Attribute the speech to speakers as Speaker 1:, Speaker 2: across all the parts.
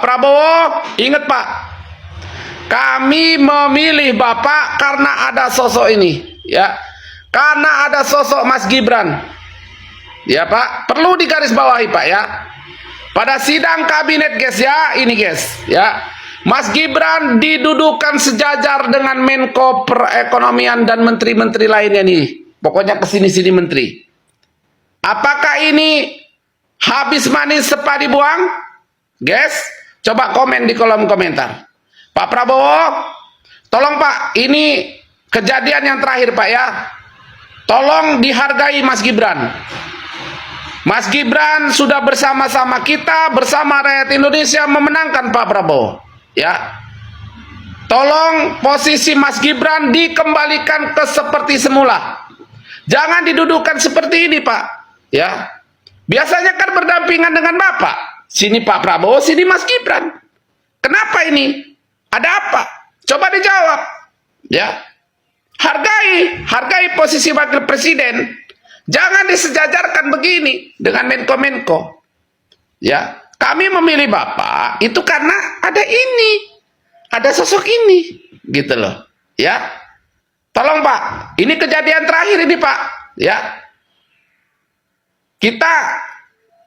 Speaker 1: Prabowo, ingat Pak, kami memilih Bapak karena ada sosok ini, ya. Karena ada sosok Mas Gibran. Ya Pak, perlu digarisbawahi Pak ya. Pada sidang kabinet guys ya, ini guys ya. Mas Gibran didudukan sejajar dengan Menko Perekonomian dan menteri-menteri lainnya nih. Pokoknya kesini-sini menteri. Apakah ini habis manis sepadi buang? Guys, coba komen di kolom komentar. Pak Prabowo, tolong Pak, ini kejadian yang terakhir Pak ya. Tolong dihargai Mas Gibran. Mas Gibran sudah bersama-sama kita, bersama rakyat Indonesia memenangkan Pak Prabowo. Ya, tolong posisi Mas Gibran dikembalikan ke seperti semula. Jangan didudukan seperti ini Pak. Ya, biasanya kan berdampingan dengan Bapak. Sini Pak Prabowo, sini Mas Gibran. Kenapa ini? Ada apa? Coba dijawab. Ya, hargai posisi wakil presiden. Jangan disejajarkan begini dengan Menko-Menko. Ya, kami memilih Bapak itu karena ada ini, ada sosok ini, gitu loh. Ya, tolong Pak, ini kejadian terakhir ini Pak. Ya, kita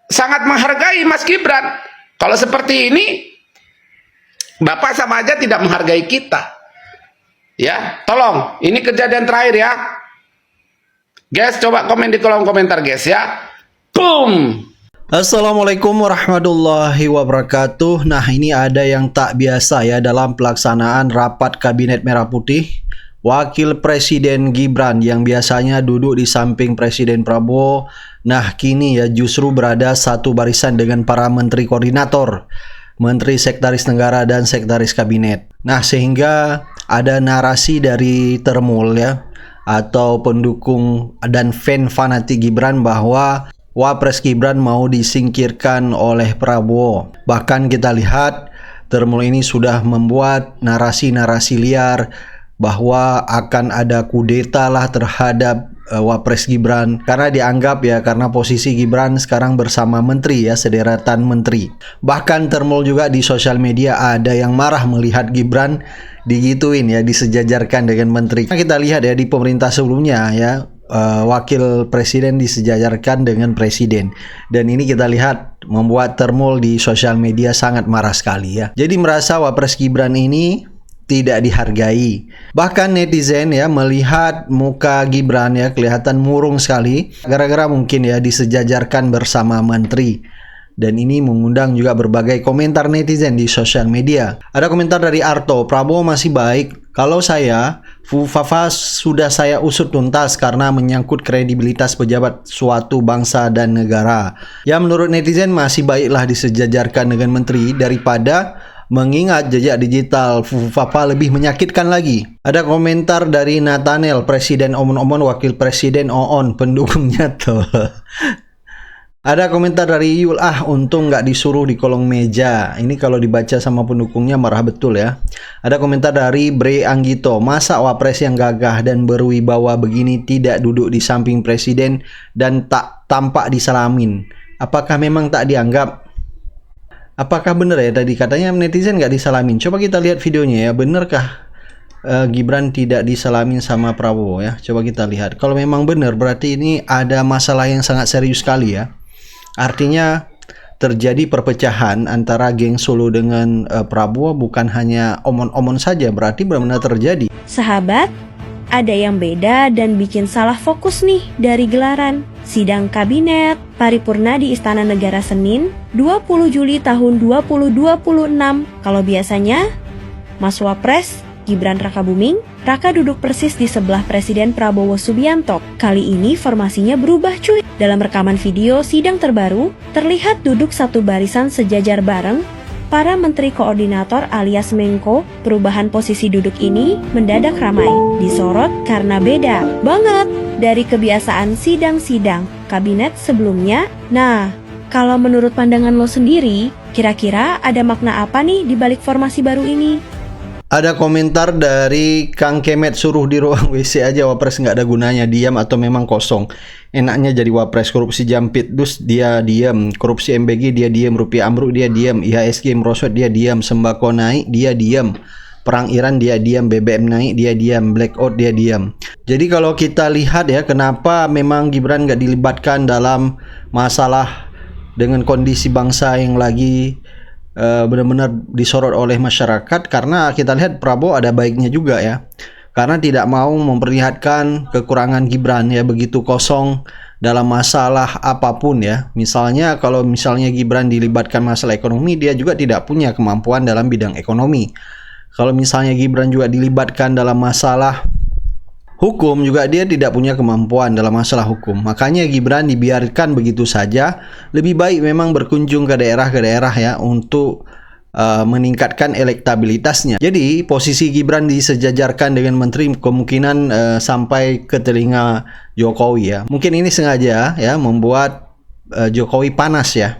Speaker 1: sangat menghargai Mas Gibran. Kalau seperti ini, Bapak sama aja tidak menghargai kita. Ya, tolong, ini kejadian terakhir ya. Guys, coba komen di kolom komentar guys ya. Boom.
Speaker 2: Assalamualaikum warahmatullahi wabarakatuh. Nah, ini ada yang tak biasa ya dalam pelaksanaan rapat Kabinet Merah Putih. Wakil Presiden Gibran yang biasanya duduk di samping Presiden Prabowo, nah kini ya justru berada satu barisan dengan para menteri koordinator, menteri sekretaris negara dan sekretaris kabinet. Nah, sehingga ada narasi dari Termul ya, atau pendukung dan fan fanatik Gibran bahwa Wapres Gibran mau disingkirkan oleh Prabowo. Bahkan kita lihat Termul ini sudah membuat narasi-narasi liar bahwa akan ada kudeta lah terhadap Wapres Gibran karena dianggap ya, karena posisi Gibran sekarang bersama menteri ya, sederetan menteri. Bahkan Termul juga di sosial media ada yang marah melihat Gibran digituin ya, disejajarkan dengan menteri. Kita lihat ya di pemerintah sebelumnya ya, wakil presiden disejajarkan dengan presiden, dan ini kita lihat membuat Termul di sosial media sangat marah sekali ya. Jadi merasa Wapres Gibran ini tidak dihargai. Bahkan netizen ya melihat muka Gibran ya kelihatan murung sekali gara-gara mungkin ya disejajarkan bersama menteri. Dan ini mengundang juga berbagai komentar netizen di sosial media. Ada komentar dari Arto, Prabowo masih baik. Kalau saya, Fufafa sudah saya usut tuntas karena menyangkut kredibilitas pejabat suatu bangsa dan negara. Ya, menurut netizen masih baiklah disejajarkan dengan menteri daripada mengingat jejak digital Fufafa lebih menyakitkan lagi. Ada komentar dari Nathaniel, Presiden Omon-Omon, Wakil Presiden Oon, pendukungnya tuh. Ada komentar dari Yul, untung nggak disuruh di kolong meja. Ini kalau dibaca sama pendukungnya marah betul ya. Ada komentar dari Bre Anggito, masa Wapres yang gagah dan berwibawa begini tidak duduk di samping presiden dan tak tampak disalamin? Apakah memang tak dianggap? Apakah benar ya tadi katanya netizen nggak disalamin? Coba kita lihat videonya ya, benarkah Gibran tidak disalamin sama Prabowo ya? Coba kita lihat. Kalau memang benar berarti ini ada masalah yang sangat serius sekali ya. Artinya terjadi perpecahan antara geng Solo dengan Prabowo, bukan hanya omon-omon saja, berarti benar-benar terjadi.
Speaker 3: Sahabat, ada yang beda dan bikin salah fokus nih dari gelaran sidang kabinet paripurna di Istana Negara Senin 20 Juli tahun 2026. Kalau biasanya Mas Wapres Gibran Rakabuming, Raka duduk persis di sebelah Presiden Prabowo Subianto. Kali ini formasinya berubah cuy. Dalam rekaman video sidang terbaru, terlihat duduk satu barisan sejajar bareng para menteri koordinator alias Menko. Perubahan posisi duduk ini mendadak ramai disorot karena beda banget dari kebiasaan sidang-sidang kabinet sebelumnya. Nah, kalau menurut pandangan lo sendiri, kira-kira ada makna apa nih di balik formasi baru ini?
Speaker 2: Ada komentar dari Kang Kemet, suruh di ruang WC aja, wapres nggak ada gunanya, diam atau memang kosong. Enaknya jadi wapres. Korupsi Jampit Dus dia diam, korupsi MBG dia diam, rupiah ambruk dia diam, IHSG merosot dia diam, sembako naik dia diam, perang Iran dia diam, BBM naik dia diam, blackout dia diam. Jadi kalau kita lihat ya, kenapa memang Gibran nggak dilibatkan dalam masalah dengan kondisi bangsa yang lagi benar-benar disorot oleh masyarakat, karena kita lihat Prabowo ada baiknya juga ya, karena tidak mau memperlihatkan kekurangan Gibran ya, begitu kosong dalam masalah apapun ya. Misalnya kalau misalnya Gibran dilibatkan masalah ekonomi, dia juga tidak punya kemampuan dalam bidang ekonomi. Kalau misalnya Gibran juga dilibatkan dalam masalah hukum, juga dia tidak punya kemampuan dalam masalah hukum. Makanya Gibran dibiarkan begitu saja. Lebih baik memang berkunjung ke daerah ya untuk meningkatkan elektabilitasnya. Jadi posisi Gibran disejajarkan dengan menteri kemungkinan sampai ke telinga Jokowi ya. Mungkin ini sengaja ya membuat Jokowi panas ya.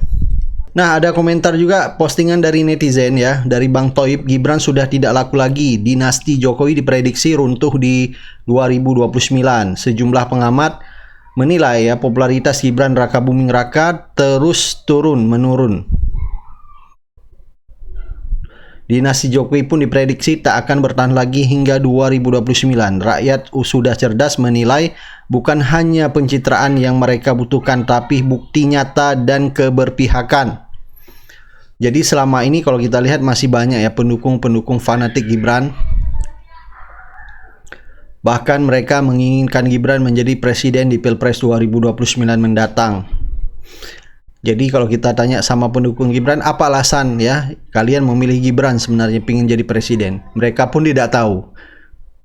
Speaker 2: Nah, ada komentar juga postingan dari netizen ya, dari Bang Toib, Gibran sudah tidak laku lagi, dinasti Jokowi diprediksi runtuh di 2029. Sejumlah pengamat menilai ya, popularitas Gibran Raka Buming Raka terus menurun. Dinasti Jokowi pun diprediksi tak akan bertahan lagi hingga 2029. Rakyat sudah cerdas menilai bukan hanya pencitraan yang mereka butuhkan, tapi bukti nyata dan keberpihakan. Jadi selama ini kalau kita lihat masih banyak ya pendukung-pendukung fanatik Gibran. Bahkan mereka menginginkan Gibran menjadi presiden di Pilpres 2029 mendatang. Jadi kalau kita tanya sama pendukung Gibran, apa alasan ya kalian memilih Gibran sebenarnya ingin jadi presiden? Mereka pun tidak tahu.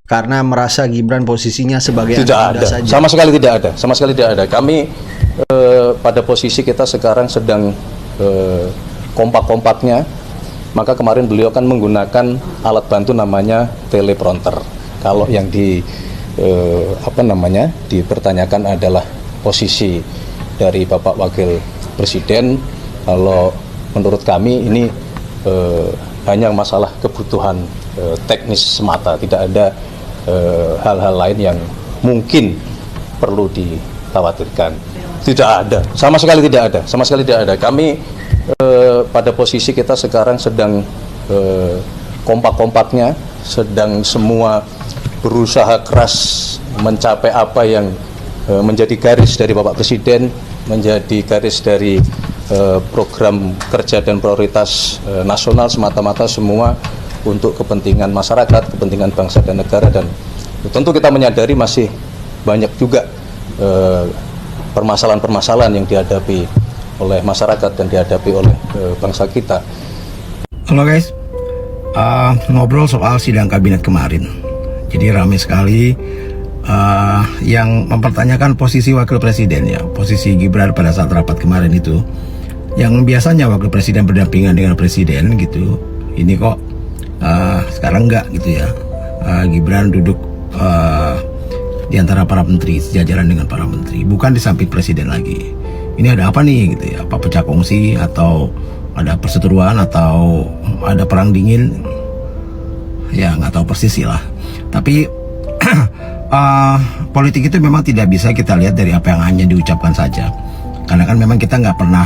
Speaker 2: Karena merasa Gibran posisinya sebagai
Speaker 4: tidak ada saja. Sama sekali tidak ada. Kami pada posisi kita sekarang sedang kompak-kompaknya, maka kemarin beliau kan menggunakan alat bantu namanya teleprompter. Kalau yang dipertanyakan adalah posisi dari Bapak Wakil Presiden, kalau menurut kami ini hanya masalah kebutuhan teknis semata, tidak ada hal-hal lain yang mungkin perlu dikhawatirkan. Tidak ada, sama sekali tidak ada. Kami pada posisi kita sekarang sedang kompak-kompaknya, sedang semua berusaha keras mencapai apa yang menjadi garis dari Bapak Presiden, menjadi garis dari program kerja dan prioritas nasional, semata-mata semua untuk kepentingan masyarakat, kepentingan bangsa dan negara. Dan tentu kita menyadari masih banyak juga permasalahan-permasalahan yang dihadapi oleh masyarakat dan dihadapi oleh bangsa kita.
Speaker 5: Halo guys, ngobrol soal sidang kabinet kemarin. Jadi ramai sekali yang mempertanyakan posisi wakil presiden ya, posisi Gibran pada saat rapat kemarin itu, yang biasanya wakil presiden berdampingan dengan presiden gitu, ini kok sekarang enggak gitu ya. Gibran duduk di antara para menteri, sejajaran dengan para menteri, bukan di samping presiden lagi. Ini ada apa nih gitu ya? Apa pecah kongsi atau ada perseteruan atau ada perang dingin? Ya nggak tahu persis lah. Tapi politik itu memang tidak bisa kita lihat dari apa yang hanya diucapkan saja, karena kan memang kita nggak pernah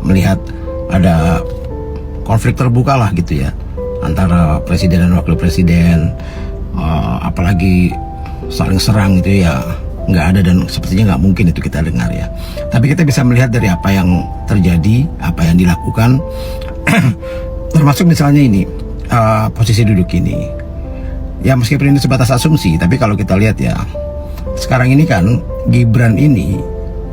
Speaker 5: melihat ada konflik terbuka lah gitu ya antara presiden dan wakil presiden, apalagi saling serang gitu ya, nggak ada dan sepertinya nggak mungkin itu kita dengar ya. Tapi kita bisa melihat dari apa yang terjadi, apa yang dilakukan, termasuk misalnya ini posisi duduk ini. Ya meskipun ini sebatas asumsi, tapi kalau kita lihat ya, sekarang ini kan Gibran ini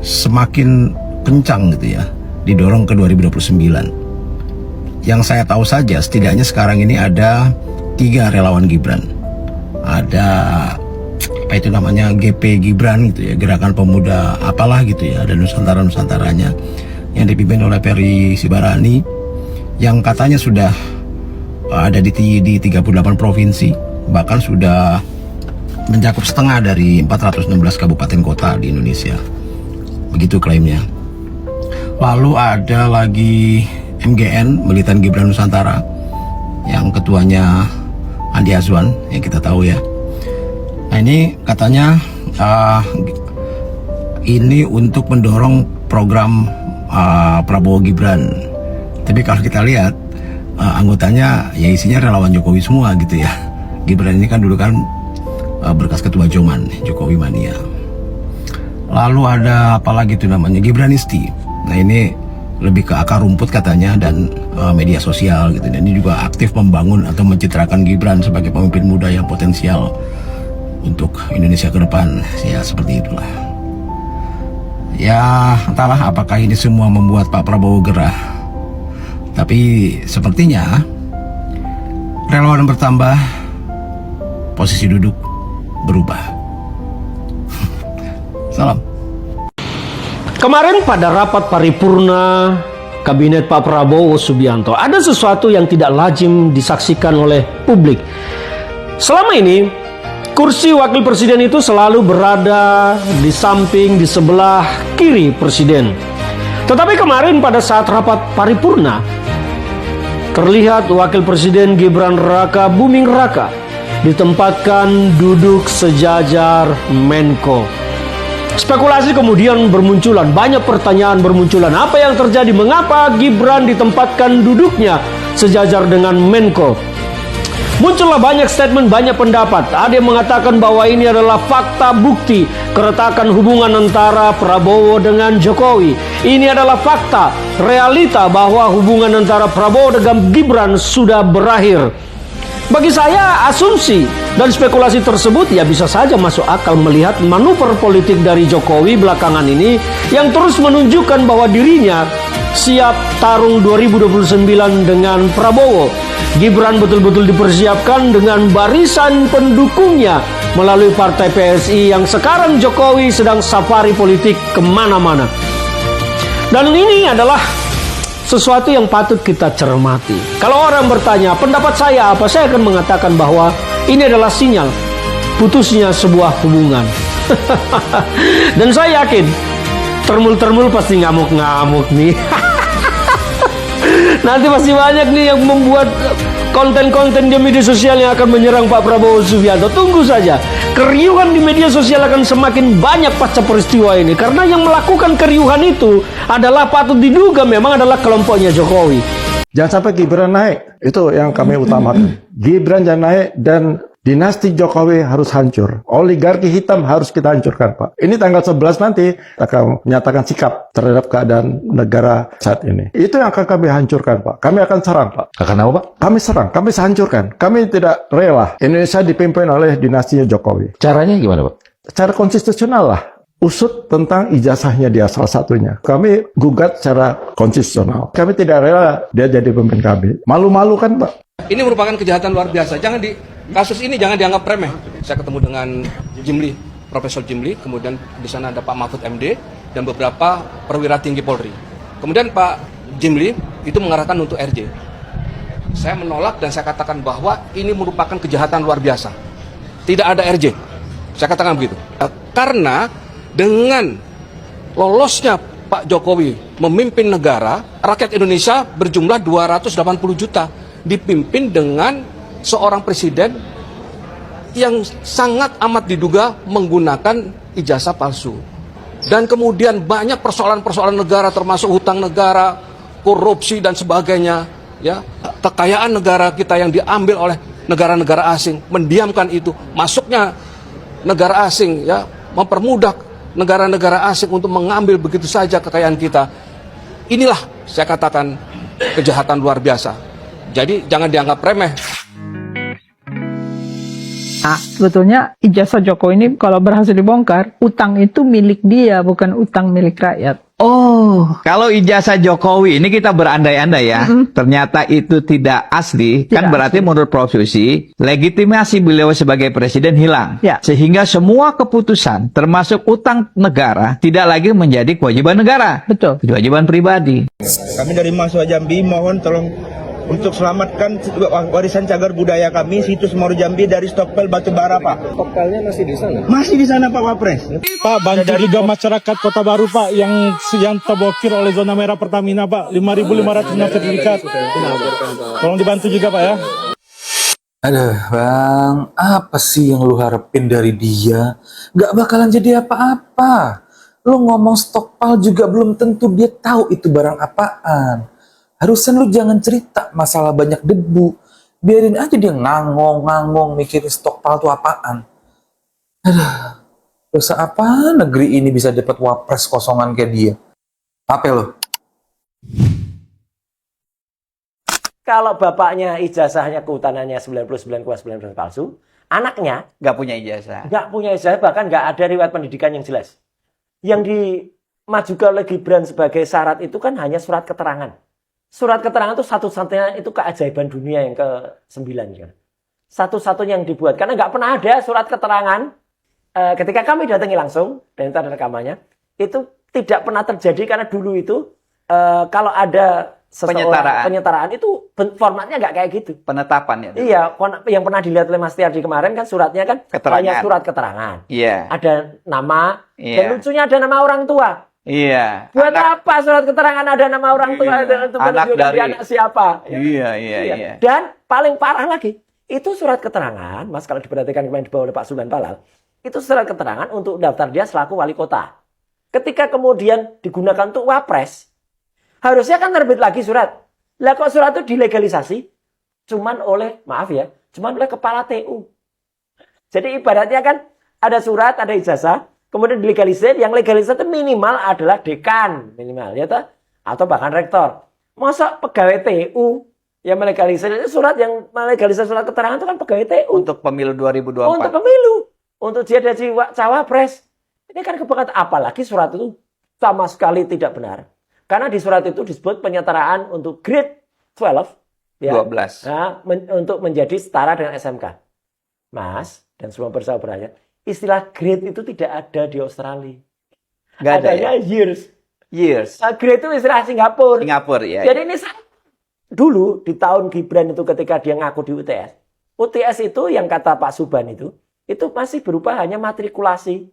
Speaker 5: semakin kencang gitu ya, didorong ke 2029. Yang saya tahu saja setidaknya sekarang ini ada 3 relawan Gibran. Ada apa itu namanya, GP Gibran gitu ya, Gerakan Pemuda apalah gitu ya, dan Nusantara-Nusantaranya yang dipimpin oleh Ferry Sibarani, yang katanya sudah ada di 38 provinsi, bahkan sudah mencakup setengah dari 416 kabupaten kota di Indonesia. Begitu klaimnya. Lalu ada lagi MGN, Militan Gibran Nusantara, yang ketuanya Andi Azwan yang kita tahu ya. Nah ini katanya ini untuk mendorong program Prabowo Gibran. Tapi kalau kita lihat anggotanya ya isinya relawan Jokowi semua gitu ya. Gibran ini kan dulu kan berkas ketua Joman, Jokowi Mania. Lalu ada apa lagi tuh namanya, Gibranisti. Nah ini lebih ke akar rumput katanya dan media sosial gitu. Dan ini juga aktif membangun atau mencitrakan Gibran sebagai pemimpin muda yang potensial untuk Indonesia ke depan. Ya seperti itulah. Ya entahlah apakah ini semua membuat Pak Prabowo gerah. Tapi sepertinya relawan bertambah, posisi duduk berubah. Salam.
Speaker 6: Kemarin pada rapat paripurna Kabinet Pak Prabowo Subianto, ada sesuatu yang tidak lazim disaksikan oleh publik. Selama ini, kursi wakil presiden itu selalu berada di samping, di sebelah kiri presiden. Tetapi kemarin pada saat rapat paripurna, terlihat wakil presiden Gibran Raka Buming Raka ditempatkan duduk sejajar Menko. Spekulasi kemudian bermunculan, banyak pertanyaan bermunculan. Apa yang terjadi? Mengapa Gibran ditempatkan duduknya sejajar dengan Menko? Muncullah banyak statement, banyak pendapat. Ada yang mengatakan bahwa ini adalah fakta bukti keretakan hubungan antara Prabowo dengan Jokowi. Ini adalah fakta, realita bahwa hubungan antara Prabowo dengan Gibran sudah berakhir. Bagi saya, asumsi dan spekulasi tersebut ya bisa saja masuk akal melihat manuver politik dari Jokowi belakangan ini yang terus menunjukkan bahwa dirinya siap tarung 2029 dengan Prabowo. Gibran betul-betul dipersiapkan dengan barisan pendukungnya melalui partai PSI yang sekarang Jokowi sedang safari politik kemana-mana. Dan ini adalah sesuatu yang patut kita cermati. Kalau orang bertanya, pendapat saya apa? Saya akan mengatakan bahwa ini adalah sinyal putusnya sebuah hubungan. Dan saya yakin, termul-termul pasti ngamuk-ngamuk nih. Nanti pasti banyak nih yang membuat konten-konten di media sosial yang akan menyerang Pak Prabowo Subianto. Tunggu saja, keriuhan di media sosial akan semakin banyak pasca peristiwa ini. Karena yang melakukan keriuhan itu adalah patut diduga memang adalah kelompoknya Jokowi.
Speaker 7: Jangan sampai Gibran naik, itu yang kami utamakan. Gibran jangan naik dan dinasti Jokowi harus hancur. Oligarki hitam harus kita hancurkan, Pak. Ini tanggal 11 nanti akan menyatakan sikap terhadap keadaan negara saat ini. Itu yang akan kami hancurkan, Pak. Kami akan serang, Pak.
Speaker 8: Akan apa, Pak?
Speaker 7: Kami serang, kami hancurkan. Kami tidak rela Indonesia dipimpin oleh dinastinya Jokowi.
Speaker 8: Caranya gimana, Pak?
Speaker 7: Secara konstitusional lah. Usut tentang ijazahnya dia salah satunya. Kami gugat secara konstitusional. Kami tidak rela dia jadi pemimpin kami. Malu-malu kan, Pak?
Speaker 9: Ini merupakan kejahatan luar biasa. Kasus ini jangan dianggap remeh. Saya ketemu dengan Jimli, Profesor Jimli, kemudian di sana ada Pak Mahfud MD dan beberapa perwira tinggi Polri. Kemudian Pak Jimli itu mengarahkan untuk RJ. Saya menolak dan saya katakan bahwa ini merupakan kejahatan luar biasa. Tidak ada RJ. Saya katakan begitu. Karena dengan lolosnya Pak Jokowi memimpin negara, rakyat Indonesia berjumlah 280 juta. Dipimpin dengan seorang presiden yang sangat amat diduga menggunakan ijazah palsu. Dan kemudian banyak persoalan-persoalan negara termasuk hutang negara, korupsi dan sebagainya, ya. Kekayaan negara kita yang diambil oleh negara-negara asing, mendiamkan itu. Masuknya negara asing, ya, mempermudah negara-negara asing untuk mengambil begitu saja kekayaan kita. Inilah saya katakan kejahatan luar biasa. Jadi jangan dianggap remeh.
Speaker 10: Nah, sebetulnya ijazah Jokowi ini kalau berhasil dibongkar, utang itu milik dia, bukan utang milik rakyat.
Speaker 11: Oh, kalau ijazah Jokowi ini kita berandai-andai ya, ternyata itu tidak asli, kan berarti menurut Prof. Susi, legitimasi beliau sebagai presiden hilang.
Speaker 10: Ya.
Speaker 11: Sehingga semua keputusan, termasuk utang negara, tidak lagi menjadi kewajiban negara.
Speaker 10: Betul.
Speaker 11: Kewajiban pribadi.
Speaker 12: Kami dari Mahasiswa Jambi mohon tolong untuk selamatkan warisan cagar budaya kami, situs Moro Jambi dari stokpel batubara, Pak. Stokpelnya masih di sana? Masih di sana, Pak Wapres.
Speaker 13: Pak, bantu juga masyarakat Kota Baru, Pak, yang terblokir oleh zona merah Pertamina, Pak. 5.506 sertifikat. Tolong dibantu juga, Pak, ya.
Speaker 8: Aduh bang, apa sih yang lu harapin dari dia? Gak bakalan jadi apa-apa. Lu ngomong stockpile juga belum tentu dia tahu itu barang apaan. Harusnya lu jangan cerita masalah banyak debu. Biarin aja dia ngangong-ngangong mikirin stockpile itu apaan. Aduh, dosa apa negeri ini bisa dapat wapres kosongan kayak dia? Apa lo?
Speaker 14: Kalau bapaknya ijazahnya kehutanannya 99,9% palsu, anaknya
Speaker 11: Nggak punya ijazah.
Speaker 14: nggak punya ijazah, bahkan nggak ada riwayat pendidikan yang jelas. Yang dimajukan oleh Gibran sebagai syarat itu kan hanya surat keterangan. Surat keterangan itu satu-satunya itu keajaiban dunia yang ke-9. Kan? Satu-satunya yang dibuat. Karena nggak pernah ada surat keterangan. Ketika kami datangi langsung, dan itu ada rekamannya, itu tidak pernah terjadi karena dulu itu kalau ada penyetaraan itu formatnya nggak kayak gitu.
Speaker 11: Penetapan ya.
Speaker 14: Iya, yang pernah dilihat oleh Mas Tiardi kemarin kan suratnya kan hanya surat keterangan.
Speaker 11: Iya.
Speaker 14: Ada nama,
Speaker 11: Iya.
Speaker 14: dan lucunya ada nama orang tua.
Speaker 11: Iya.
Speaker 14: Buat apa surat keterangan ada nama orang tua untuk
Speaker 11: Anak
Speaker 14: menunjukkan
Speaker 11: dari-
Speaker 14: dia anak siapa?
Speaker 11: Iya.
Speaker 14: Dan paling parah lagi, itu surat keterangan, Mas, kalau diperhatikan kemarin dibawa oleh Pak Sultan Palal, itu surat keterangan untuk daftar dia selaku wali kota. Ketika kemudian digunakan untuk wapres, harusnya kan terbit lagi surat. Lah kok surat itu dilegalisasi? Cuman oleh kepala TU. Jadi ibaratnya kan ada surat, ada ijazah, kemudian dilegalisir, yang legalisir itu minimal adalah dekan, minimal, ya toh? Atau bahkan rektor. Masa pegawai TU yang melegalisir itu surat yang melegalisir surat keterangan itu kan pegawai TU.
Speaker 11: Untuk pemilu 2024.
Speaker 14: Untuk pemilu. Untuk dia jadi cawapres. Ini kan kebangetan. Apalagi surat itu sama sekali tidak benar. Karena di surat itu disebut penyetaraan untuk grade 12. Ya,
Speaker 11: 12.
Speaker 14: Nah, untuk menjadi setara dengan SMK. Mas, dan semua bersahabat, istilah grade itu tidak ada di Australia.
Speaker 11: Nggak ada
Speaker 14: Adanya
Speaker 11: ya?
Speaker 14: years. Grade itu istilah Singapura.
Speaker 11: Ya.
Speaker 14: Jadi ini dulu di tahun Gibran itu ketika dia ngaku di UTS. UTS itu yang kata Pak Suban itu masih berupa hanya matrikulasi.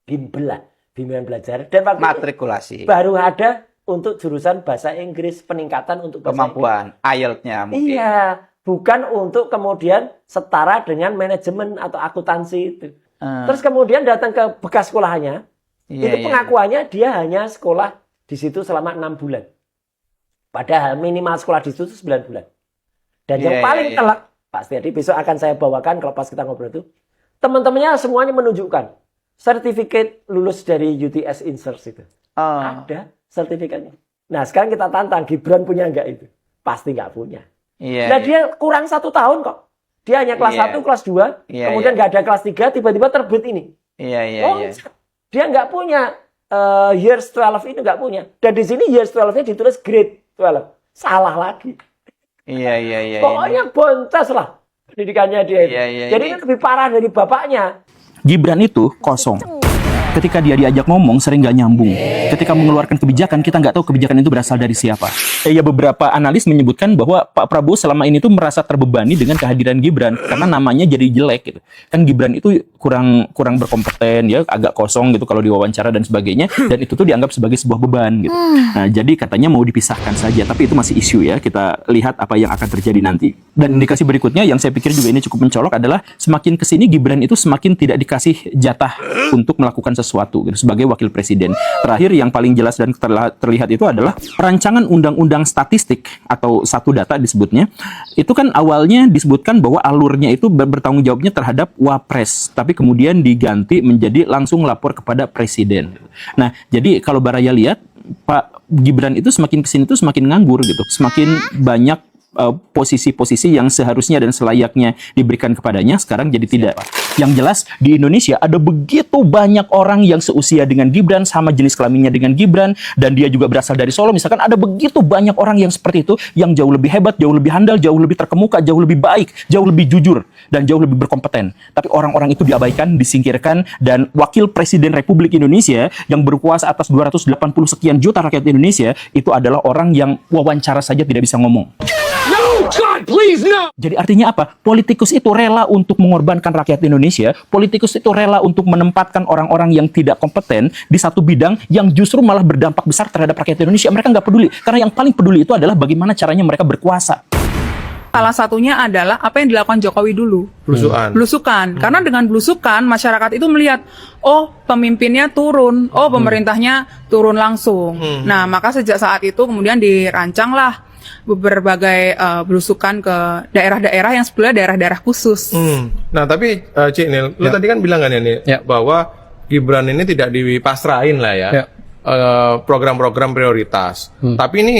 Speaker 14: Bimbingan belajar. Dan waktu
Speaker 11: Matrikulasi.
Speaker 14: itu baru ada untuk jurusan bahasa Inggris, peningkatan untuk bahasa
Speaker 11: Kemampuan. IELTS-nya
Speaker 14: Inggris.
Speaker 11: mungkin.
Speaker 14: Iya. Bukan untuk kemudian setara dengan manajemen atau akuntansi itu. Terus kemudian datang ke bekas sekolahnya.
Speaker 11: Iya.
Speaker 14: Pengakuannya dia hanya sekolah di situ selama 6 bulan. Padahal minimal sekolah di situ 9 bulan. Dan yang paling telak, Pak Setiadi, besok akan saya bawakan kalau pas kita ngobrol itu, teman-temannya semuanya menunjukkan sertifikat lulus dari UTS Insert itu. Ada sertifikatnya. Nah sekarang kita tantang, Gibran punya enggak itu? Pasti enggak punya. Nah dia kurang 1 tahun kok. Dia hanya kelas 1, kelas 2, kemudian enggak ada kelas 3, tiba-tiba terbit ini. Dia enggak punya years 12 ini enggak punya. Dan di sini years 12-nya ditulis grade 12. Salah lagi.
Speaker 11: Iya.
Speaker 14: Pokoknya boncos lah pendidikannya dia itu. Jadi ini lebih parah dari bapaknya.
Speaker 15: Gibran itu kosong. Ketika dia diajak ngomong sering gak nyambung. Ketika mengeluarkan kebijakan, kita nggak tahu kebijakan itu berasal dari siapa. Ya beberapa analis menyebutkan bahwa Pak Prabowo selama ini tuh merasa terbebani dengan kehadiran Gibran karena namanya jadi jelek gitu. Kan Gibran itu kurang berkompeten ya, agak kosong gitu kalau diwawancara dan sebagainya, dan itu tuh dianggap sebagai sebuah beban gitu. Nah, jadi katanya mau dipisahkan saja, tapi itu masih isu ya. Kita lihat apa yang akan terjadi nanti. Dan indikasi berikutnya yang saya pikir juga ini cukup mencolok adalah semakin kesini Gibran itu semakin tidak dikasih jatah untuk melakukan sesuatu gitu, sebagai wakil presiden. Terakhir yang paling jelas dan terlihat itu adalah rancangan undang-undang statistik atau satu data disebutnya. Itu kan awalnya disebutkan bahwa alurnya itu bertanggung jawabnya terhadap wapres, tapi kemudian diganti menjadi langsung lapor kepada presiden. Nah, jadi kalau Baraya lihat Pak Gibran itu semakin kesini itu semakin nganggur gitu, semakin banyak posisi-posisi yang seharusnya dan selayaknya diberikan kepadanya sekarang jadi tidak. Yang jelas di Indonesia ada begitu banyak orang yang seusia dengan Gibran, sama jenis kelaminnya dengan Gibran, dan dia juga berasal dari Solo. Misalkan ada begitu banyak orang yang seperti itu, yang jauh lebih hebat, jauh lebih handal, jauh lebih terkemuka, jauh lebih baik, jauh lebih jujur, dan jauh lebih berkompeten. Tapi orang-orang itu diabaikan, disingkirkan, dan Wakil Presiden Republik Indonesia yang berkuasa atas 280 sekian juta rakyat Indonesia itu adalah orang yang wawancara saja tidak bisa ngomong. God, please, no. Jadi artinya apa? Politikus itu rela untuk mengorbankan rakyat Indonesia. Politikus itu rela untuk menempatkan orang-orang yang tidak kompeten di satu bidang yang justru malah berdampak besar terhadap rakyat Indonesia. Mereka nggak peduli. Karena yang paling peduli itu adalah bagaimana caranya mereka berkuasa.
Speaker 10: Salah satunya adalah apa yang dilakukan Jokowi dulu. Belusukan. Karena dengan belusukan masyarakat itu melihat, oh pemimpinnya turun, oh pemerintahnya turun langsung. Nah, maka sejak saat itu kemudian dirancanglah berbagai belusukan ke daerah-daerah yang sebetulnya daerah-daerah khusus.
Speaker 16: Nah, tapi Cik Nil, lu tadi kan bilang kan ini bahwa Gibran ini tidak dipasrahin lah ya, program-program prioritas. Tapi ini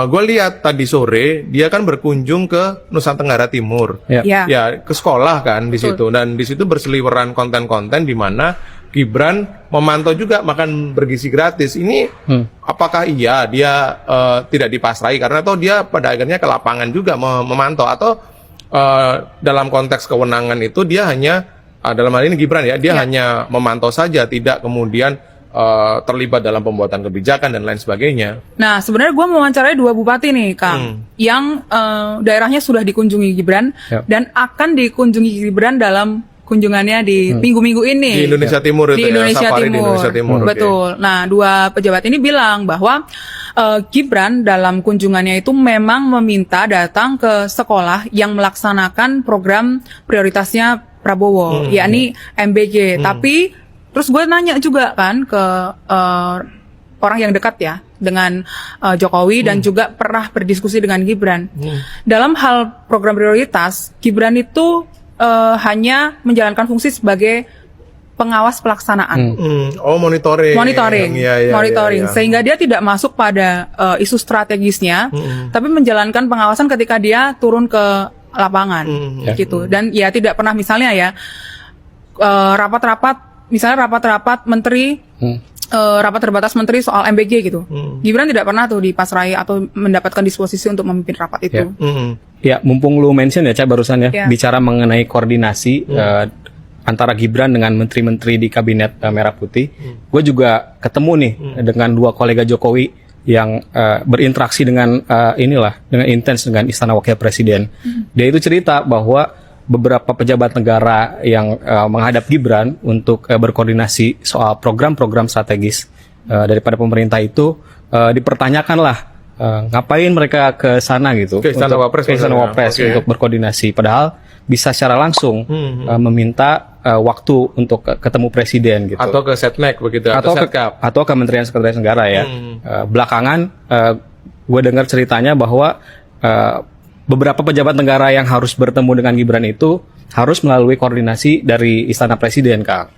Speaker 16: gue lihat tadi sore dia kan berkunjung ke Nusa Tenggara Timur, ya ke sekolah kan di situ, dan di situ berseliweran konten-konten di mana Gibran memantau juga makan bergizi gratis. Ini apakah iya dia tidak dipasrai karena toh dia pada akhirnya ke lapangan juga memantau, atau dalam konteks kewenangan itu dia hanya dalam hal ini Gibran ya, dia hanya memantau saja, tidak kemudian terlibat dalam pembuatan kebijakan dan lain sebagainya.
Speaker 10: Nah, sebenarnya gue mewawancarai 2 bupati nih, Kang, yang daerahnya sudah dikunjungi Gibran dan akan dikunjungi Gibran dalam kunjungannya di minggu-minggu ini.
Speaker 16: Di Indonesia Timur itu
Speaker 10: di Indonesia
Speaker 16: Safari
Speaker 10: Timur.
Speaker 16: Di Indonesia Timur.
Speaker 10: Betul. Nah, 2 pejabat ini bilang bahwa Gibran dalam kunjungannya itu memang meminta datang ke sekolah yang melaksanakan program prioritasnya Prabowo, yakni MBG. Tapi terus gue nanya juga kan ke orang yang dekat ya dengan Jokowi dan juga pernah berdiskusi dengan Gibran. Dalam hal program prioritas, Gibran itu hanya menjalankan fungsi sebagai pengawas pelaksanaan.
Speaker 16: Monitoring.
Speaker 10: Monitoring. Sehingga dia tidak masuk pada isu strategisnya, tapi menjalankan pengawasan ketika dia turun ke lapangan, gitu. Dan ya tidak pernah misalnya ya rapat-rapat menteri, rapat terbatas menteri soal MBG gitu. Gibran tidak pernah tuh dipasrai atau mendapatkan disposisi untuk memimpin rapat itu.
Speaker 6: Ya, mumpung lu mention ya, Ca, barusan ya, bicara mengenai koordinasi antara Gibran dengan menteri-menteri di kabinet Merah Putih. Gue juga ketemu nih dengan 2 kolega Jokowi yang berinteraksi dengan dengan intens dengan Istana Wakil Presiden. Dia itu cerita bahwa beberapa pejabat negara yang menghadap Gibran untuk berkoordinasi soal program-program strategis daripada pemerintah itu dipertanyakanlah ngapain mereka ke sana gitu,
Speaker 16: ke Istana Wapres
Speaker 6: untuk berkoordinasi, padahal bisa secara langsung meminta waktu untuk ketemu presiden gitu,
Speaker 16: atau ke Setnek begitu,
Speaker 6: atau Kementerian Sekretaris Negara ya. Belakangan gue dengar ceritanya bahwa beberapa pejabat negara yang harus bertemu dengan Gibran itu harus melalui koordinasi dari Istana Presiden, Kang.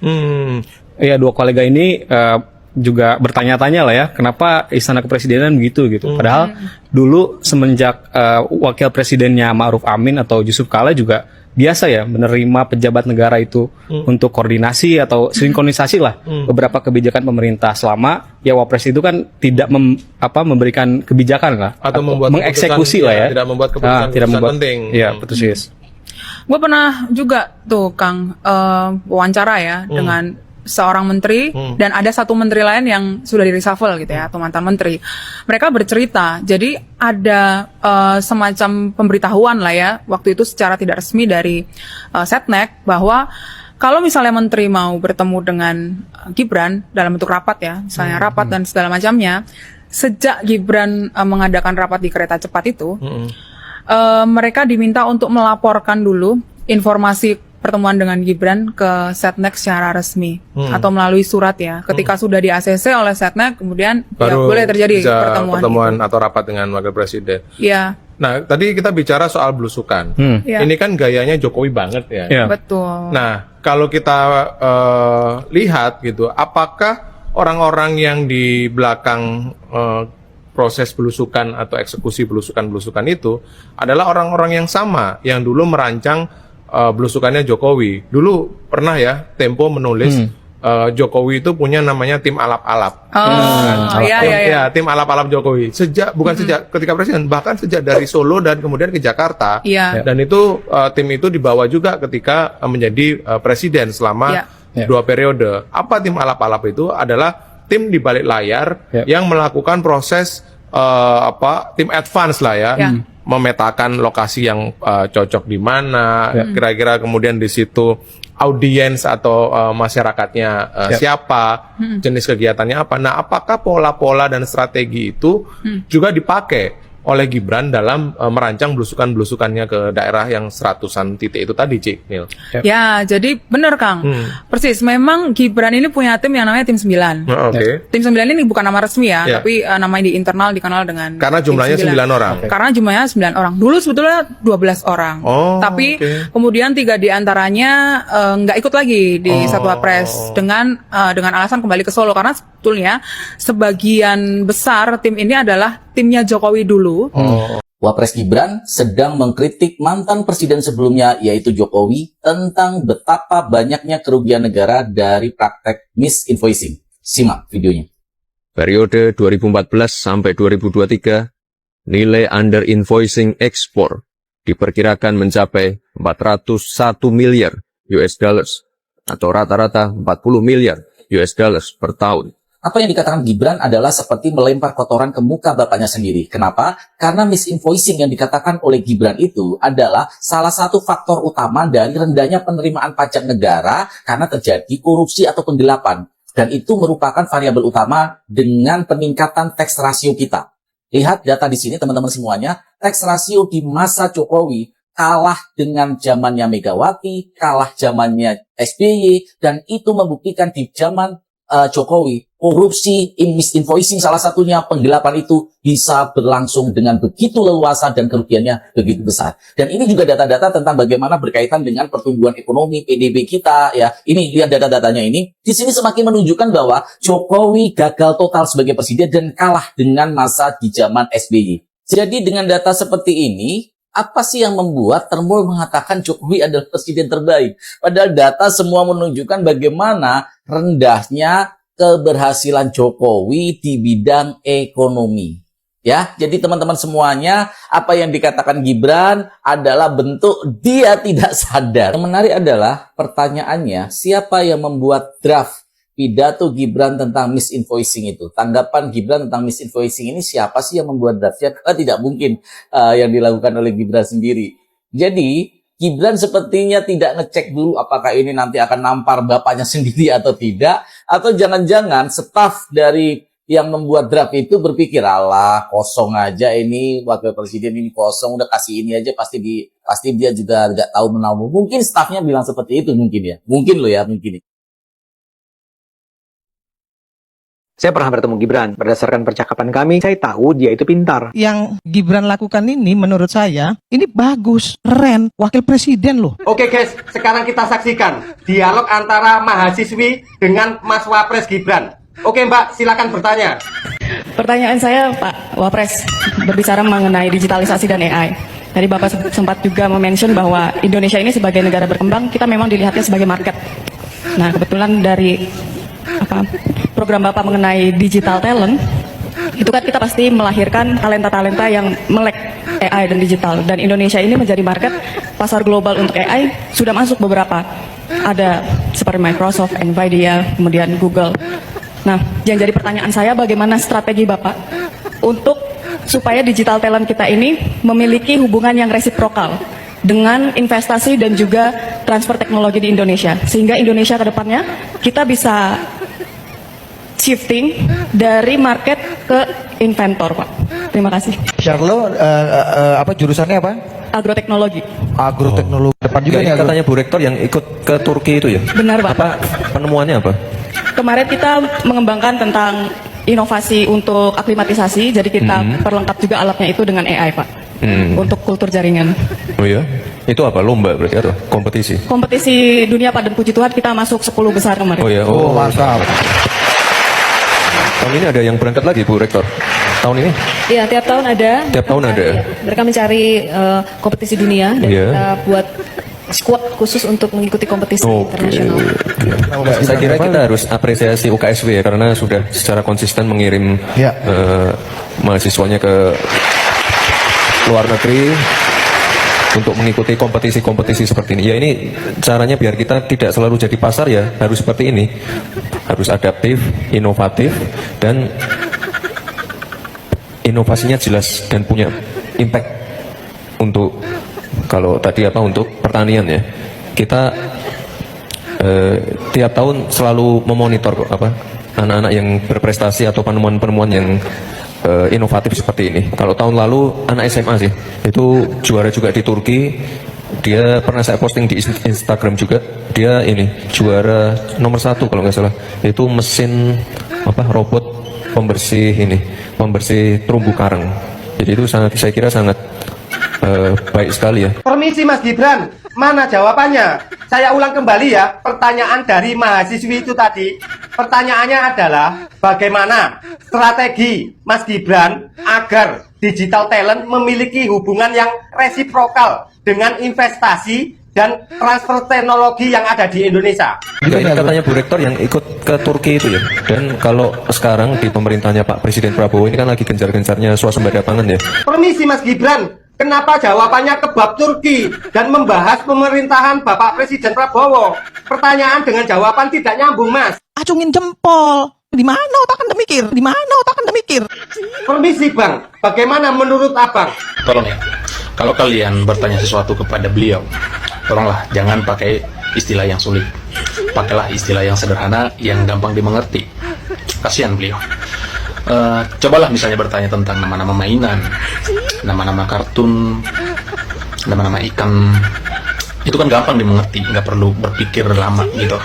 Speaker 6: Ya, 2 kolega ini juga bertanya-tanya lah ya, kenapa Istana Kepresidenan begitu gitu. Padahal dulu semenjak wakil presidennya Ma'ruf Amin atau Yusuf Kala juga biasa ya menerima pejabat negara itu untuk koordinasi atau sinkronisasi lah beberapa kebijakan pemerintah, selama ya Wapres itu kan tidak memberikan kebijakan lah
Speaker 16: atau membuat
Speaker 6: mengeksekusi lah ya,
Speaker 16: tidak membuat keputusan penting.
Speaker 6: Ya, betul sih.
Speaker 10: Gue pernah juga tuh, Kang, wawancara ya dengan seorang menteri dan ada 1 menteri lain yang sudah di-reshuffle gitu ya, atau mantan menteri. Mereka bercerita, jadi ada semacam pemberitahuan lah ya, waktu itu secara tidak resmi dari Setnek, bahwa kalau misalnya menteri mau bertemu dengan Gibran dalam bentuk rapat ya, misalnya rapat dan segala macamnya, sejak Gibran mengadakan rapat di kereta cepat itu, mereka diminta untuk melaporkan dulu informasi pertemuan dengan Gibran ke Setnek secara resmi atau melalui surat ya. Ketika sudah di ACC oleh Setnek, kemudian
Speaker 16: baru
Speaker 10: ya boleh terjadi pertemuan
Speaker 16: atau rapat dengan wakil presiden.
Speaker 10: Iya.
Speaker 16: Nah, tadi kita bicara soal belusukan. Ini kan gayanya Jokowi banget ya.
Speaker 10: Betul.
Speaker 16: Nah, kalau kita lihat gitu, apakah orang-orang yang di belakang proses belusukan atau eksekusi belusukan itu adalah orang-orang yang sama yang dulu merancang belusukannya Jokowi. Dulu pernah ya Tempo menulis Jokowi itu punya namanya tim alap-alap. Tim alap-alap Jokowi. Sejak ketika presiden, bahkan sejak dari Solo dan kemudian ke Jakarta. Dan itu tim itu dibawa juga ketika menjadi presiden selama 2 periode. Apa tim alap-alap itu? Adalah tim di balik layar yang melakukan proses tim advance lah ya. Memetakan lokasi yang cocok di mana, kira-kira kemudian di situ audiens atau masyarakatnya siapa, jenis kegiatannya apa. Nah, apakah pola-pola dan strategi itu juga dipakai oleh Gibran dalam merancang belusukan-belusukannya ke daerah yang seratusan titik itu tadi, Cik Nil.
Speaker 10: Ya, jadi benar Kang. Persis, memang Gibran ini punya tim yang namanya tim 9.
Speaker 16: Oke.
Speaker 10: Tim 9 ini bukan nama resmi ya,
Speaker 16: Ya.
Speaker 10: tapi namanya di internal dikenal dengan
Speaker 16: Karena
Speaker 10: tim
Speaker 16: jumlahnya 9 orang.
Speaker 10: Karena jumlahnya 9 orang. Dulu sebetulnya 12 orang.
Speaker 16: Oh,
Speaker 10: Tapi
Speaker 16: oke.
Speaker 10: kemudian 3 di antaranya nggak ikut lagi di Satwapres dengan alasan kembali ke Solo, karena sebetulnya sebagian besar tim ini adalah timnya Jokowi dulu.
Speaker 17: Wapres Gibran sedang mengkritik mantan presiden sebelumnya yaitu Jokowi tentang betapa banyaknya kerugian negara dari praktek misinvoicing. Simak videonya.
Speaker 18: Periode 2014 sampai 2023, nilai under invoicing ekspor diperkirakan mencapai 401 miliar US dollars atau rata-rata 40 miliar US dollars per tahun.
Speaker 17: Apa yang dikatakan Gibran adalah seperti melempar kotoran ke muka bapaknya sendiri. Kenapa? Karena misinvoicing yang dikatakan oleh Gibran itu adalah salah satu faktor utama dari rendahnya penerimaan pajak negara karena terjadi korupsi atau penggelapan. Dan itu merupakan variabel utama dengan peningkatan tax ratio kita. Lihat data di sini teman-teman semuanya, tax ratio di masa Jokowi kalah dengan zamannya Megawati, kalah zamannya SBY, dan itu membuktikan di zaman Jokowi, korupsi, misinvoicing salah satunya, penggelapan itu bisa berlangsung dengan begitu leluasa dan kerugiannya begitu besar. Dan ini juga data-data tentang bagaimana berkaitan dengan pertumbuhan ekonomi PDB kita ya. Ini lihat data-datanya ini. Di sini semakin menunjukkan bahwa Jokowi gagal total sebagai presiden dan kalah dengan masa di zaman SBY. Jadi dengan data seperti ini, apa sih yang membuat Termol mengatakan Jokowi adalah presiden terbaik? Padahal data semua menunjukkan bagaimana rendahnya keberhasilan Jokowi di bidang ekonomi. Ya, jadi teman-teman semuanya, apa yang dikatakan Gibran adalah bentuk dia tidak sadar. Yang menarik adalah pertanyaannya, siapa yang membuat draft pidato Gibran tentang misinvoicing itu? Tanggapan Gibran tentang misinvoicing ini, siapa sih yang membuat draftnya? Tidak mungkin yang dilakukan oleh Gibran sendiri. Jadi Gibran sepertinya tidak ngecek dulu apakah ini nanti akan nampar bapaknya sendiri atau tidak, atau jangan-jangan staf dari yang membuat draft itu berpikir, alah kosong aja ini wakil presiden ini kosong, udah kasih ini aja pasti dia juga nggak tahu menahu. Mungkin stafnya bilang seperti itu mungkin ya, mungkin loh ya, mungkin.
Speaker 19: Saya pernah bertemu Gibran. Berdasarkan percakapan kami, saya tahu dia itu pintar.
Speaker 20: Yang Gibran lakukan ini menurut saya, ini bagus, keren, wakil presiden loh.
Speaker 21: Oke guys, sekarang kita saksikan dialog antara mahasiswi dengan Mas Wapres Gibran. Oke Mbak, silakan bertanya.
Speaker 22: Pertanyaan saya Pak Wapres, berbicara mengenai digitalisasi dan AI. Tadi Bapak sempat juga mention bahwa Indonesia ini sebagai negara berkembang, kita memang dilihatnya sebagai market. Nah kebetulan dari program Bapak mengenai digital talent, itu kan kita pasti melahirkan talenta-talenta yang melek AI dan digital. Dan Indonesia ini menjadi market, pasar global untuk AI sudah masuk beberapa. Ada seperti Microsoft, Nvidia, kemudian Google. Nah, yang jadi pertanyaan saya, bagaimana strategi Bapak untuk supaya digital talent kita ini memiliki hubungan yang resiprokal dengan investasi dan juga transfer teknologi di Indonesia, sehingga Indonesia ke depannya kita bisa shifting dari market ke inventor, Pak. Terima kasih.
Speaker 23: Charlo, apa jurusannya apa?
Speaker 22: Agroteknologi.
Speaker 23: Agroteknologi. Depan juga
Speaker 15: ini katanya Bu Rektor yang ikut ke Turki itu ya?
Speaker 22: Benar, Pak.
Speaker 15: Apa penemuannya apa?
Speaker 22: Kemarin kita mengembangkan tentang inovasi untuk aklimatisasi, jadi kita perlengkap juga alatnya itu dengan AI, Pak. Untuk kultur jaringan.
Speaker 15: Oh iya? Itu apa? Lomba berarti atau kompetisi?
Speaker 22: Kompetisi dunia, Pak, dan puji Tuhan kita masuk 10 besar kemarin.
Speaker 15: Oh ya, oh mantap. Tahun ini ada yang berangkat lagi Bu Rektor? Tahun ini?
Speaker 24: Iya, tiap tahun ada.
Speaker 15: Tiap tahun ada?
Speaker 24: Mereka mencari kompetisi dunia dan kita buat squad khusus untuk mengikuti kompetisi internasional.
Speaker 15: Saya kira kita harus apresiasi UKSW ya, karena sudah secara konsisten mengirim mahasiswanya ke luar negeri untuk mengikuti kompetisi-kompetisi seperti ini. Ya ini caranya biar kita tidak selalu jadi pasar ya, harus seperti ini. Harus adaptif, inovatif, dan inovasinya jelas dan punya impact untuk, kalau tadi untuk pertanian ya. Kita tiap tahun selalu memonitor anak-anak yang berprestasi atau penemuan-penemuan yang
Speaker 18: inovatif seperti ini. Kalau tahun lalu anak SMA sih, itu juara juga di Turki. Dia pernah saya posting di Instagram juga. Dia ini juara nomor 1 kalau nggak salah. Itu mesin robot pembersih terumbu karang. Jadi itu saya kira sangat baik sekali ya.
Speaker 21: Permisi Mas Gibran, mana jawabannya? Saya ulang kembali ya, pertanyaan dari mahasiswi itu tadi. Pertanyaannya adalah, bagaimana strategi Mas Gibran agar digital talent memiliki hubungan yang resiprokal dengan investasi dan transfer teknologi yang ada di Indonesia?
Speaker 18: Ini katanya Bu Rektor yang ikut ke Turki itu ya. Dan kalau sekarang di pemerintahnya Pak Presiden Prabowo ini kan lagi gencar-gencarnya swasembada pangan ya.
Speaker 21: Permisi Mas Gibran, kenapa jawabannya ke bab Turki dan membahas pemerintahan Bapak Presiden Prabowo? Pertanyaan dengan jawaban tidak nyambung, Mas.
Speaker 20: Acungin jempol. Di mana otak Anda mikir? Di mana otak Anda mikir?
Speaker 21: Permisi Bang, bagaimana menurut Abang?
Speaker 1: Tolong ya, kalau kalian bertanya sesuatu kepada beliau, tolonglah jangan pakai istilah yang sulit. Pakailah istilah yang sederhana, yang gampang dimengerti. Kasihan beliau. Cobalah misalnya bertanya tentang nama-nama mainan, nama-nama kartun, nama-nama ikan. Itu kan gampang dimengerti, nggak perlu berpikir lama gitu.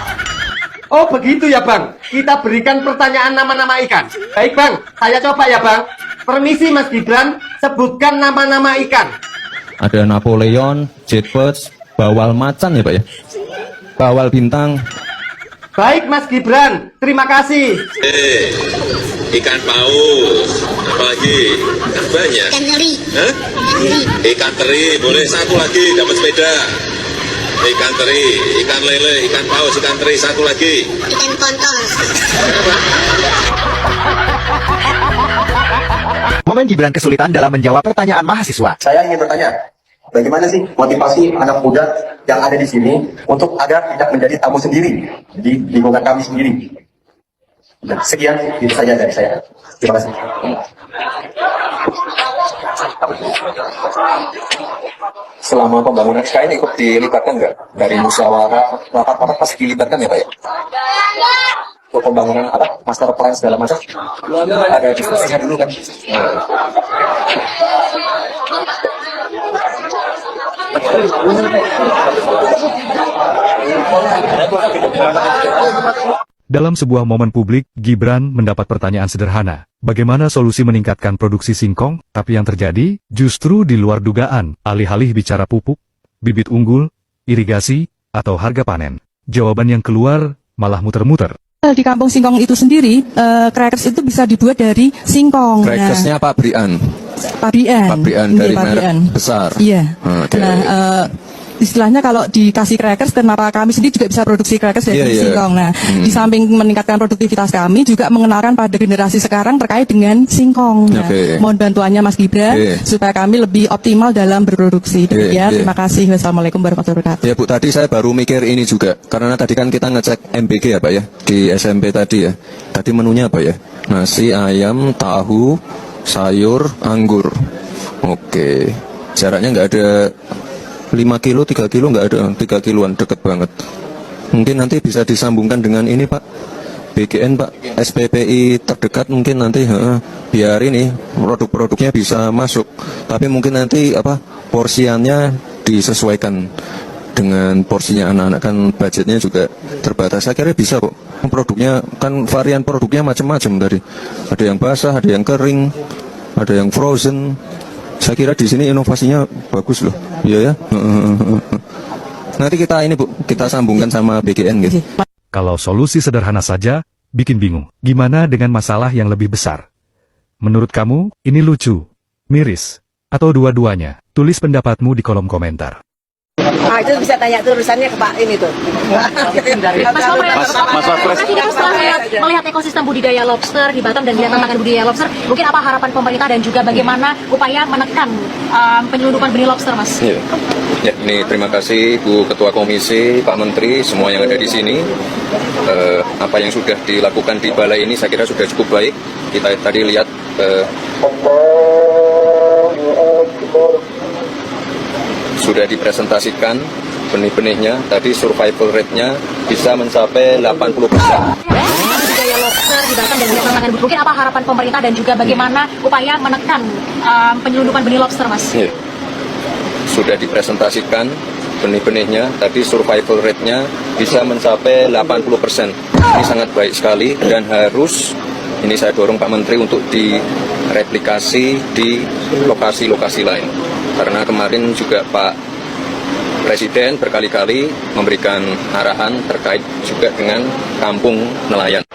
Speaker 21: Oh begitu ya Bang, kita berikan pertanyaan nama-nama ikan. Baik Bang, saya coba ya Bang. Permisi Mas Gibran, sebutkan nama-nama ikan.
Speaker 18: Ada Napoleon, Jetbirds, bawal macan ya Pak ya. Bawal bintang.
Speaker 21: Baik Mas Gibran, terima kasih.
Speaker 2: Ikan paus, apalagi? Kan banyak. Ikan teri. Hah? Ikan teri, boleh satu lagi dapat sepeda. Ikan teri, ikan lele, ikan paus, ikan teri, satu lagi. Ikan kontol.
Speaker 19: Momen Gibran kesulitan dalam menjawab pertanyaan mahasiswa.
Speaker 3: Saya ingin bertanya, bagaimana sih motivasi anak muda yang ada di sini untuk agar tidak menjadi tamu sendiri di lingkungan kami sendiri? Nah, sekian itu saja dari saya. Terima kasih. Selama pembangunan SKN ikut dilibatkan nggak? Dari musyawarah, rapat-rapat pasti dilibatkan ya Pak ya? Untuk pembangunan master plan segala macam? Ada diskusinya dulu kan?
Speaker 4: Dalam sebuah momen publik, Gibran mendapat pertanyaan sederhana. Bagaimana solusi meningkatkan produksi singkong? Tapi yang terjadi, justru di luar dugaan. Alih-alih bicara pupuk, bibit unggul, irigasi, atau harga panen. Jawaban yang keluar malah muter-muter.
Speaker 22: Di kampung singkong itu sendiri, crackers itu bisa dibuat dari singkong.
Speaker 18: Crackersnya pabrikan.
Speaker 22: Pabrikan
Speaker 18: dari merek besar.
Speaker 22: Iya.
Speaker 18: Okay.
Speaker 22: Nah, istilahnya kalau dikasih crackers, kenapa kami sendiri juga bisa produksi crackers dari singkong. Nah, di samping meningkatkan produktivitas kami, juga mengenalkan pada generasi sekarang terkait dengan singkong. Nah, mohon bantuannya Mas Gibran, supaya kami lebih optimal dalam berproduksi. Demikian, terima kasih. Wassalamualaikum warahmatullahi wabarakatuh.
Speaker 18: Ya Bu, tadi saya baru mikir ini juga, karena tadi kan kita ngecek MBG ya Pak ya, di SMP tadi ya. Tadi menunya apa ya? Nasi, ayam, tahu, sayur, anggur. Oke, jaraknya nggak ada 5 kilo, 3 kilo nggak ada, 3 kiloan, deket banget. Mungkin nanti bisa disambungkan dengan ini Pak, BGN Pak, SPPI terdekat mungkin nanti, biar ini produk-produknya bisa masuk. Tapi mungkin nanti porsiannya disesuaikan dengan porsinya anak-anak, kan budgetnya juga terbatas. Saya kira bisa kok. Produknya kan varian produknya macam-macam tadi. Ada yang basah, ada yang kering, ada yang frozen. Saya kira di sini inovasinya bagus loh. Iya ya. Nanti kita ini Bu, kita sambungkan sama BGN gitu.
Speaker 4: Kalau solusi sederhana saja, bikin bingung. Gimana dengan masalah yang lebih besar? Menurut kamu, ini lucu, miris, atau dua-duanya? Tulis pendapatmu di kolom komentar.
Speaker 25: Nah, itu bisa tanya tuh urusannya ke Pak ini tuh.
Speaker 26: Mas Wapres, setelah melihat ekosistem budidaya lobster di Batam dan lihat tantangan budidaya lobster, mungkin apa harapan pemerintah dan juga bagaimana upaya menekan penyelundupan benih lobster, Mas?
Speaker 18: Ya, ini terima kasih Bu Ketua Komisi, Pak Menteri, semua yang ada di sini. Apa yang sudah dilakukan di balai ini saya kira sudah cukup baik. Kita tadi lihat sudah dipresentasikan benih-benihnya, tadi survival rate-nya bisa mencapai 80%.
Speaker 26: lobster di Batam dan juga tantangan mungkin apa harapan pemerintah dan juga bagaimana upaya menekan penyelundupan benih lobster, Mas?
Speaker 18: Iya. Sudah dipresentasikan benih-benihnya, tadi survival rate-nya bisa mencapai 80%. Ini sangat baik sekali dan harus, ini saya dorong Pak Menteri untuk direplikasi di lokasi-lokasi lain. Karena kemarin juga Pak Presiden berkali-kali memberikan arahan terkait juga dengan kampung nelayan.